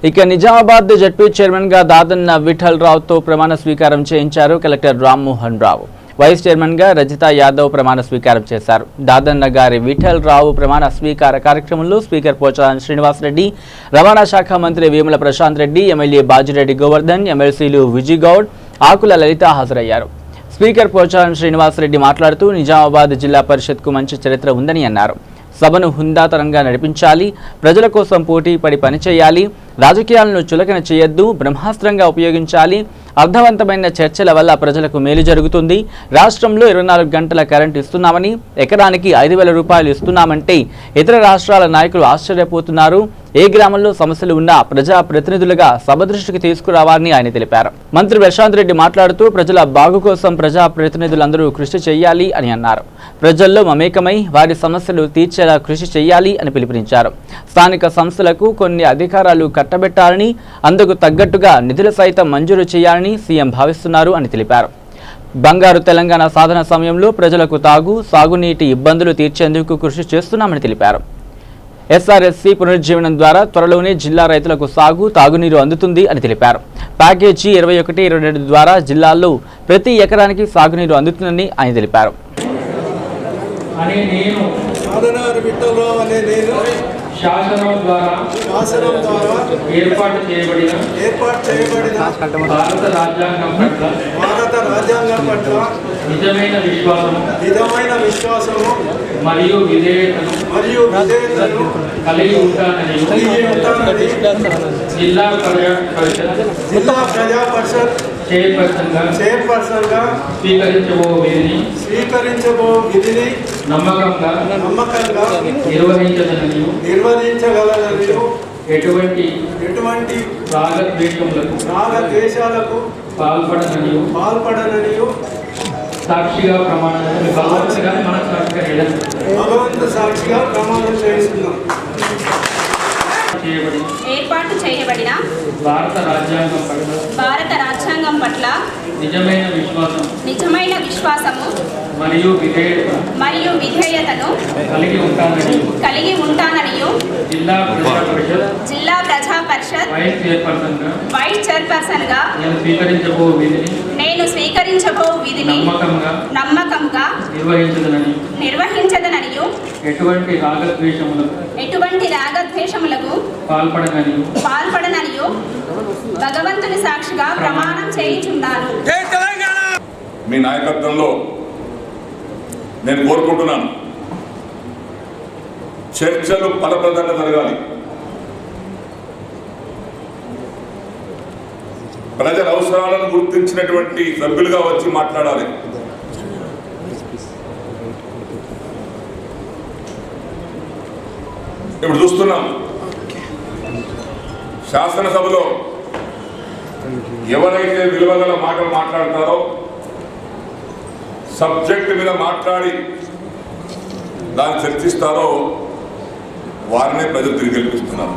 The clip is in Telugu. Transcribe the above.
ఇక నిజామాబాద్ జడ్పీ చైర్మన్ గా దాదన్న విఠల్ రావుతో ప్రమాణ స్వీకారం చేయించారు collector Rammohan Rao. Vice chairman గా రజిత యాదవ్ ప్రమాణ స్వీకారం చేశారు. దాదన్న గారి విఠల్ రావు ప్రమాణ స్వీకార కార్యక్రమంలో స్పీకర్ పోచారం శ్రీనివాసరెడ్డి, రవాణా శాఖ మంత్రి వేముల ప్రశాంత్ రెడ్డి, ఎమ్మెల్యే బాజిరెడ్డి గోవర్ధన్, ఎమ్మెల్సీలు విజయగౌడ్, ఆకుల లలిత హాజరయ్యారు. స్పీకర్ పోచారం శ్రీనివాసరెడ్డి మాట్లాడుతూ నిజామాబాద్ జిల్లా పరిషత్కు మంచి చరిత్ర ఉందని అన్నారు. సభను హుందాతరంగా నడిపించాలి, ప్రజల కోసం పోటీ పడి పనిచేయాలి, రాజకీయాలను చులకన చేయొద్దు, బ్రహ్మాస్త్రంగా ఉపయోగించాలి. అర్థవంతమైన చర్చల వల్ల ప్రజలకు మేలు జరుగుతుంది. రాష్ట్రంలో 24 గంటల కరెంటు ఇస్తున్నామని, ఎకరానికి 5,000 రూపాయలు ఇస్తున్నామంటే ఇతర రాష్ట్రాల నాయకులు ఆశ్చర్యపోతున్నారు. ఏ గ్రామంలో సమస్యలు ఉన్నా ప్రజా ప్రతినిధులుగా సభ దృష్టికి తీసుకురావాలని ఆయన తెలిపారు. మంత్రి ప్రశాంత్ రెడ్డి మాట్లాడుతూ ప్రజల బాగు కోసం ప్రజా ప్రతినిధులందరూ కృషి చేయాలి అని అన్నారు. ప్రజల్లో మమేకమై వారి సమస్యలు తీర్చేలా కృషి చేయాలి అని పిలుపునిచ్చారు. స్థానిక సంస్థలకు కొన్ని అధికారాలు కట్టబెట్టాలని, అందుకు తగ్గట్టుగా నిధులు సైతం మంజూరు చేయాలని సీఎం భావిస్తున్నారు అని తెలిపారు. బంగారు తెలంగాణ సాధన సమయంలో ప్రజలకు సాగునీటి ఇబ్బందులు తీర్చేందుకు కృషి చేస్తున్నామని తెలిపారు. ఎస్ఆర్ఎస్సీ పునరుజ్జీవనం ద్వారా త్వరలోనే జిల్లా రైతులకు తాగునీరు అందుతుంది అని తెలిపారు. ప్యాకేజీ 21-22 ద్వారా జిల్లాల్లో ప్రతి ఎకరానికి సాగునీరు అందుతుందని ఆయన తెలిపారు. శాసనం ద్వారా ఏర్పాటు చేయబడిన భారత రాజ్యాంగం పట్ల నిజమైన విశ్వాసము మరియు విధేయతను కలిగి ఉంటానని జిల్లా ప్రజా పరిషత్ చైర్పర్సన్ గా స్వీకరించబో విధిని నమ్మకంగా నిర్వహించగలనని ఎటువంటి రాగద్వేషాలకు పాల్పడనని సాక్షిగా సాక్షిగా ప్రమాణం చేస్తున్నాం. ఏర్పాటు చేయబడిన భారత రాజ్యాంగం పట్ల నిజమైన విశ్వాసము మరియు విధేయతను కలిగి ఉంటానని జిల్లా ప్రజా పరిషత్ వైస్ చైర్పర్సన్ గా నేను స్వీకరించబో విధిని నమ్మకంగా నిర్వహించదనని ఎటువంటి రాగద్వేషములకు పాల్పడనని భగవంతుని సాక్షిగా ప్రమాణం చేయుచున్నాను. మీ నాయకత్వంలో నేను కోరుకుంటున్నాను, చర్చలు ఫలప్రదంగా జరగాలి. ప్రజల అవసరాలను గుర్తించినటువంటి సభ్యులుగా వచ్చి మాట్లాడాలి. ఇప్పుడు చూస్తున్నాం, శాసనసభలో ఎవరైతే విలువగల మాటలు మాట్లాడతారో, సబ్జెక్ట్ మీద మాట్లాడి దాన్ని చర్చిస్తారో వారినే ప్రజలు తిరిగి గెలిపిస్తున్నారు.